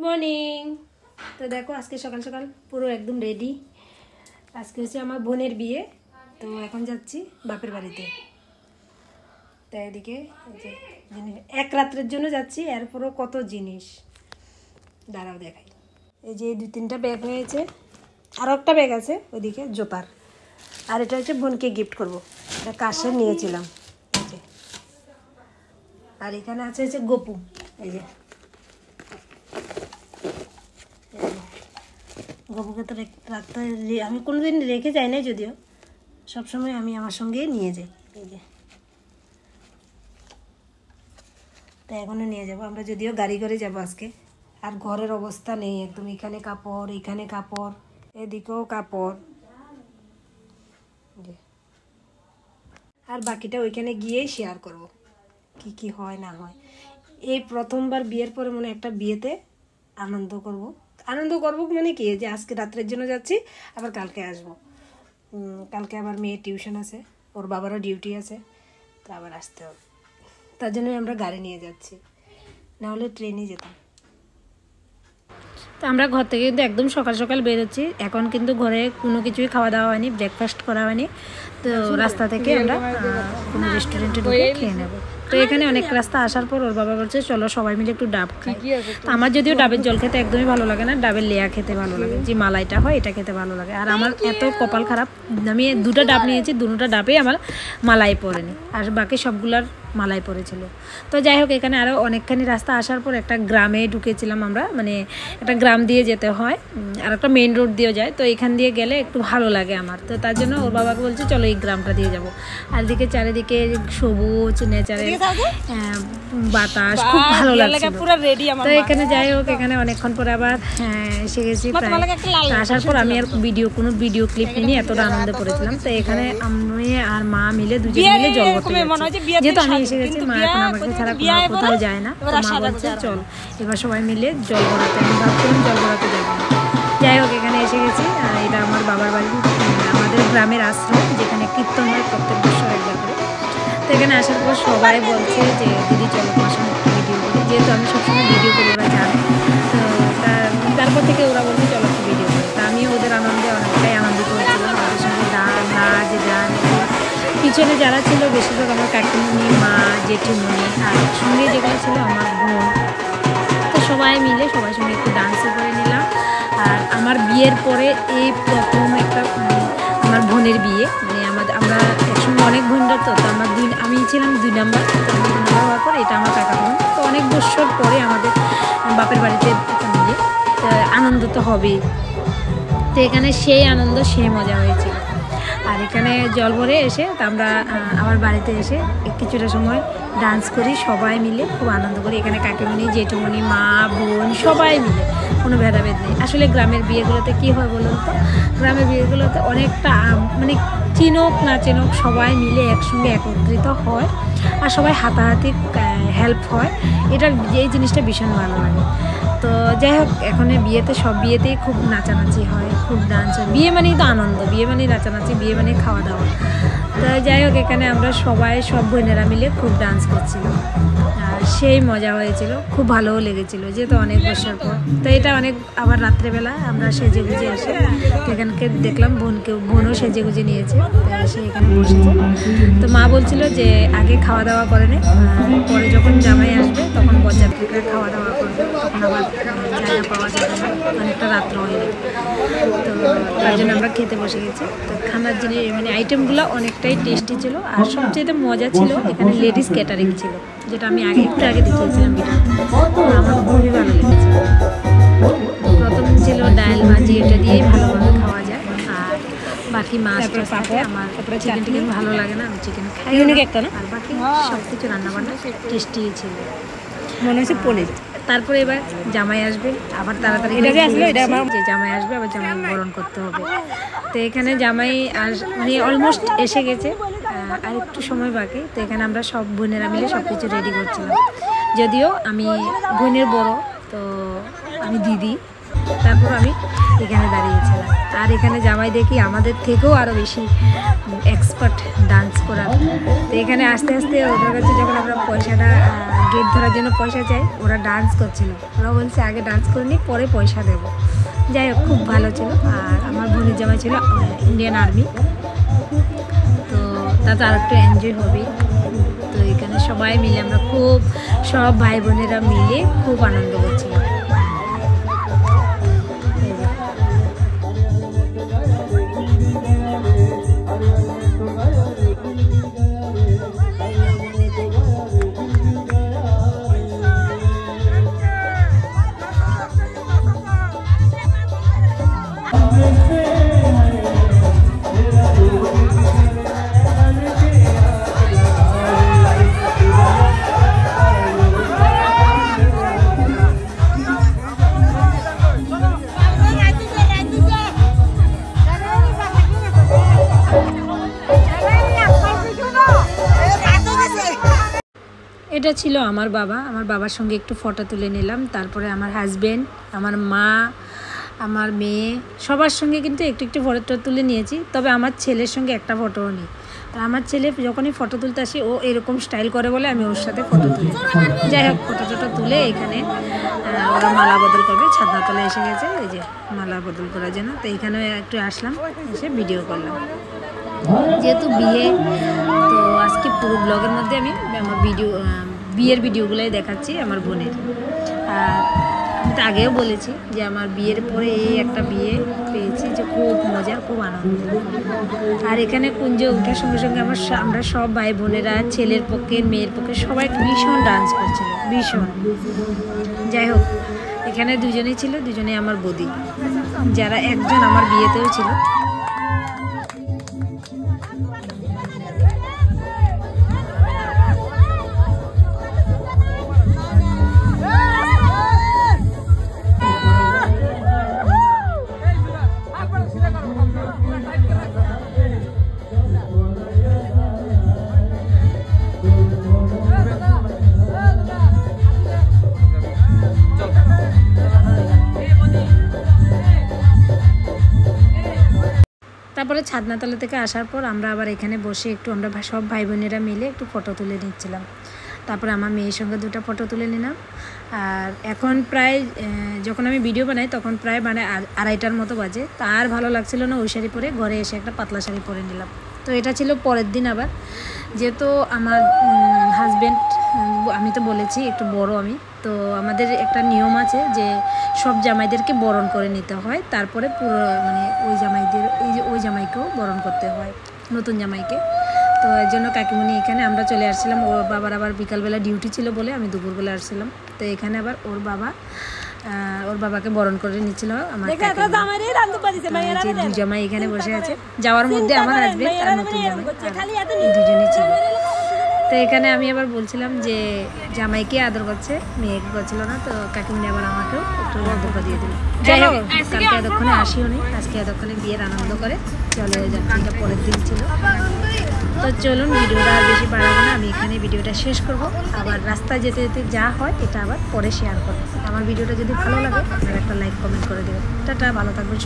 Morning. তো দেখো আজকে সকাল সকাল পুরো একদম রেডি। আজকে হচ্ছে আমার বোনের বিয়ে, তো এখন যাচ্ছি বাপের বাড়িতে। তো এদিকে এক রাত্রের জন্য যাচ্ছি, এরপরও কত জিনিস দাঁড়াও দেখাই। এই যে 2-3টা ব্যাগ হয়েছে, আরও একটা ব্যাগ আছে ওইদিকে জোতার। আর এটা হচ্ছে বোনকে গিফট করবো, এটা কাশের নিয়েছিলাম। এই যে আর এখানে আছে হচ্ছে গপু। এই যে গপুকে তো রাখতে আমি কোনোদিন রেখে যাই না, যদিও সবসময় আমি আমার সঙ্গে নিয়ে যাই। এই যে তো এখনও নিয়ে যাব আমরা, যদিও গাড়ি করে যাব আজকে। আর ঘরের অবস্থা নেই একদম, এখানে কাপড়, এখানে কাপড়, এদিকেও কাপড়। আর বাকিটা ওইখানে গিয়েই শেয়ার করব কি কি হয় না হয়। এই প্রথমবার বিয়ের পরে মনে একটা বিয়েতে আনন্দ করব মানে কি, যে আজকে রাত্রের জন্য যাচ্ছি, আবার কালকে আসব। কালকে আবার মেয়ের টিউশন আছে, ওর বাবারও ডিউটি আছে, তো আবার আসতে হবে। তার জন্যই আমরা গাড়ি নিয়ে যাচ্ছি, না হলে ট্রেনে যেতাম। তো আমরা ঘর থেকে কিন্তু একদম সকাল সকাল বেরোচ্ছি। এখন কিন্তু ঘরে কোনো কিছুই খাওয়া দাওয়া হয়নি, ব্রেকফাস্ট করা হয়নি। তো রাস্তা থেকে আমরা কোনো রেস্টুরেন্টে ঢুকে খেয়ে নেব। তো এখানে অনেক রাস্তা আসার পর ওর বাবা বলছে চলো সবাই মিলে একটু ডাব খাই। তো আমার যদিও ডাবের জল খেতে একদমই ভালো লাগে না, ডাবের লেয়া খেতে ভালো লাগে, যে মালাইটা হয় এটা খেতে ভালো লাগে। আর আমার এত কপাল খারাপ, আমি 2টা ডাব নিয়েছি, 2টা ডাবেই আমার মালাই পড়েনি, আর বাকি সবগুলার মালাই পড়েছিল। তো যাই হোক, এখানে আরও অনেকখানি রাস্তা আসার পর একটা গ্রামে ঢুকেছিলাম আমরা, মানে একটা গ্রাম দিয়ে যেতে হয়, আর একটা মেন রোড দিয়ে যায়। তো এখান দিয়ে গেলে একটু ভালো লাগে আমার, তো তার জন্য ওর বাবাকে বলছে চলো এই গ্রামটা দিয়ে যাবো। আর দিকে চারিদিকে সবুজ নেচারের বাতাস, খুব ভালো লাগছে। তো এখানে যাই হোক, এখানে অনেকক্ষণ পরে আবার এসে গেছি প্রায়। আসার পর আমি আর কোনো ভিডিও ক্লিপ নিয়ে এতটা আনন্দ করেছিলাম। তো এখানে আমি আর মা মিলে দুজন মিলে জল ভরতে যাচ্ছি, যেহেতু আমি এসে গেছি, মা এখন আমাকে ছাড়া কোথাও যায় না। তো মা বলছে চল এবার সবাই মিলে জল ভরাতে। আমি ভাবছিলাম জল ভরাতে যাবো না। যাই হোক, এখানে এসে গেছি। আর এটা আমার বাবার বাড়ি, আমাদের গ্রামের আশ্রম, যেখানে কীর্তন হয় প্রত্যেক বছর একবার করে। তো এখানে আসার পর সবাই বলছে যে দিদি চলো তোমার সঙ্গে একটু ভিডিও করি, যেহেতু আমি সবসময় ভিডিও করি, ওরা জানে। তো তারপর থেকে ওরা বলছে চলো একটু ভিডিও করি। তা আমিও ওদের আনন্দে অনেকটাই আনন্দিত হয়েছিলাম, ওদের সঙ্গে নাচ গান। পিছনে যারা ছিল বেশিরভাগ আমার কাকিমণি, মা, জেঠিমণি, আর সঙ্গে যেগুলো ছিল আমার বোন। তো সবাই মিলে সবার সঙ্গে একটু ডান্সও করে নিলাম। আর আমার বিয়ের পরে এই প্রথম একটা আমার বোনের বিয়ে, মানে আমরা একসঙ্গে অনেক বোনরা। তো আমি ছিলাম 2 নাম্বার। তো 2 নাম্বার হওয়ার পর এটা আমার কাকা বোন। তো অনেক বছর পরে আমাদের বাপের বাড়িতে বিয়ে, তো আনন্দ তো হবেই। তো এখানে সেই আনন্দ, সেই মজা হয়েছিল। আর এখানে জল ভরে এসে তো আমরা আমার বাড়িতে এসে কিছুটা সময় ডান্স করি সবাই মিলে, খুব আনন্দ করি। এখানে কাকিমণি, জেঠুমণি, মা, বোন সবাই মিলে, কোনো ভেদাভেদ নেই। আসলে গ্রামের বিয়েগুলোতে কী হয় বলুন তো, গ্রামের বিয়েগুলোতে অনেকটা মানে চিনক না চিনক সবাই মিলে একসঙ্গে একত্রিত হয়, আর সবাই হাতাহাতি হেল্প হয়। এই জিনিসটা ভীষণ ভালো লাগে। তো যাই হোক, এখন বিয়েতে সব বিয়েতেই খুব নাচানাচি হয়, খুব ডান্স হয়। বিয়ে মানেই তো আনন্দ, বিয়ে মানেই নাচানাচি, বিয়ে মানেই খাওয়া দাওয়া। তো যাই হোক, এখানে আমরা সব বোনেরা মিলে খুব ডান্স করছিলাম, আর সেই মজা হয়েছিল, খুব ভালোও লেগেছিলো, যেহেতু অনেক বছর পর। তো এটা আবার রাত্রেবেলা আমরা সেজে গুজে এসে এখানকে দেখলাম বোনও সেজে গুজে নিয়েছে, সে এখানে বসেছে। তো মা বলছিল যে আগে খাওয়া দাওয়া করে নে, পরে যখন জামাই আসবে তখন বরযাত্রীরা খাওয়া দাওয়া করবে, তখন আবার জায়গা পাওয়া যাবে না, অনেকটা রাত্র হয়ে যাবে। তো তার জন্য আমরা খেতে বসে গেছি। তো খানার জিনিস মানে আইটেমগুলো অনেকটাই টেস্টি ছিল। আর সবচেয়ে মজা ছিল এখানে লেডিস ক্যাটারিং ছিল, যেটা আমি একটু আগে দেখিয়েছিলাম ভিডিওতে। আমার খুবই ভালো লেগেছে। প্রথম ছিল ডাল ভাজি, এটা দিয়েই ভালোভাবে খাওয়া যায়। আর বাকি মাছ থাকে, আমার চিকেন ভালো লাগে না, আমি চিকেন খাই না। আর বাকি সব কিছু রান্নাবান্না টেস্টি ছিল, মনে হচ্ছে পনির। তারপরে এবার জামাই আসবে, আবার তাড়াতাড়ি যে জামাই আসবে, আবার জামাই বরণ করতে হবে। তো এখানে জামাই মানে অলমোস্ট এসে গেছে, আর একটু সময় বাকি। তো এখানে আমরা সব বোনেরা মিলে সব কিছু রেডি করছিলাম। যদিও আমি বোনের বড়, তো আমি দিদি, তারপর আমি এখানে দাঁড়িয়েছিলাম। আর এখানে জামাই দেখি আমাদের থেকেও আরও বেশি এক্সপার্ট ডান্স করার। তো এখানে আস্তে আস্তে ওদের কাছে যখন আমরা পয়সাটা গেট ধরার জন্য পয়সা চাই, ওরা ডান্স করছিল। ওরা বলছে আগে ডান্স করে নি, পরে পয়সা দেবো। যাই হোক, খুব ভালো ছিল। আর আমার বোনের জামাই ছিল ইন্ডিয়ান আর্মি, তো তাতে আর একটু এনজয় হবে। তো এখানে সবাই মিলে আমরা খুব, সব ভাই বোনেরা মিলে খুব আনন্দ করছিলাম। এটা ছিল আমার বাবা। আমার বাবার সঙ্গে একটু ফটো তুলে নিলাম। তারপরে আমার হাজব্যান্ড, আমার মা, আমার মেয়ে, সবার সঙ্গে কিন্তু একটু একটু ফটো তুলে নিয়েছি। তবে আমার ছেলের সঙ্গে একটা ফটোও নেই। আর আমার ছেলে যখনই ফটো তুলতে আসি, ও এরকম স্টাইল করে বলে আমি ওর সাথে ফটো তুলি। যাই হোক, ফটো টটো তুলে এখানে ওরা মালা বদল করবে। ছাদনাতলে এসে গেছে, এই যে মালা বদল করার জন্য। তো এখানে একটু আসলাম, এসে ভিডিও করলাম। যেহেতু বিয়ে, তো আজকে পুরো ব্লগের মধ্যে আমি আমার বিয়ের ভিডিওগুলোই দেখাচ্ছি আমার বোনের। আর আমি তো আগেও বলেছি যে আমার বিয়ের পরে এই একটা বিয়ে পেয়েছি, যে খুব মজা, খুব আনন্দ। আর এখানে কুঞ্জে ওঠার সঙ্গে সঙ্গে আমরা সব ভাই বোনেরা, ছেলের পক্ষে মেয়ের পক্ষে সবাই ভীষণ ডান্স করছিল, ভীষণ। যাই হোক, এখানে দুজনেই ছিল, দুজনেই আমার বৌদি, যারা একজন আমার বিয়েতেও ছিল। তারপরে ছাদনাতলা থেকে আসার পর আমরা আবার এখানে বসে একটু আমরা সব ভাই বোনেরা মিলে একটু ফটো তুলে নিচ্ছিলাম। তারপরে আমার মেয়ের সঙ্গে 2টা ফটো তুলে নিলাম। আর এখন প্রায়, যখন আমি ভিডিও বানাই তখন প্রায় মানে 2:30টার মতো বাজে। তার ভালো লাগছিল না ওই শাড়ি পরে, ঘরে এসে একটা পাতলা শাড়ি পরে নিলাম। তো এটা ছিল পরের দিন। আবার যেহেতু আমার হাজব্যান্ড, আমি তো বলেছি একটু বড় আমি, তো আমাদের একটা নিয়ম আছে যে সব জামাইদেরকে বরণ করে নিতে হয়, তারপরে পুরো মানে ওই জামাইকেও বরণ করতে হয়, নতুন জামাইকে। তো এর জন্য কাকিমণি এখানে আমরা চলে আসছিলাম। ওর বাবার আবার বিকালবেলা ডিউটি ছিল বলে আমি দুপুরবেলা আসছিলাম। তো এখানে আবার ওর বাবাকে বরণ করে নিচ্ছিল আমার দুই জামাই এখানে বসে আছে। যাওয়ার মধ্যে আমার হাজবেন্ড আর নতুন জামাই দুজনেই ছিল। তো এখানে আমি আবার বলছিলাম যে জামাইকে আদর করছে, মেয়েকে করছিল না। তো কাকিমণি আবার আমাকেও একটু আদর দিয়ে দিল। যাই হোক, কালকে এতক্ষণে আসিও নি, আজকে এতক্ষণে বিয়ের আনন্দ করে চলে যাচ্ছে। এটা পরের দিন ছিল। তো চলুন, ভিডিওটা আর বেশি বাড়াবো না, আমি এখানে ভিডিওটা শেষ করব। আবার রাস্তায় যেতে যেতে যা হয় এটা আবার পরে শেয়ার করবো। আমার ভিডিওটা যদি ভালো লাগে আপনারা একটা লাইক কমেন্ট করে দেবেন। টাটা, ভালো থাকবেন।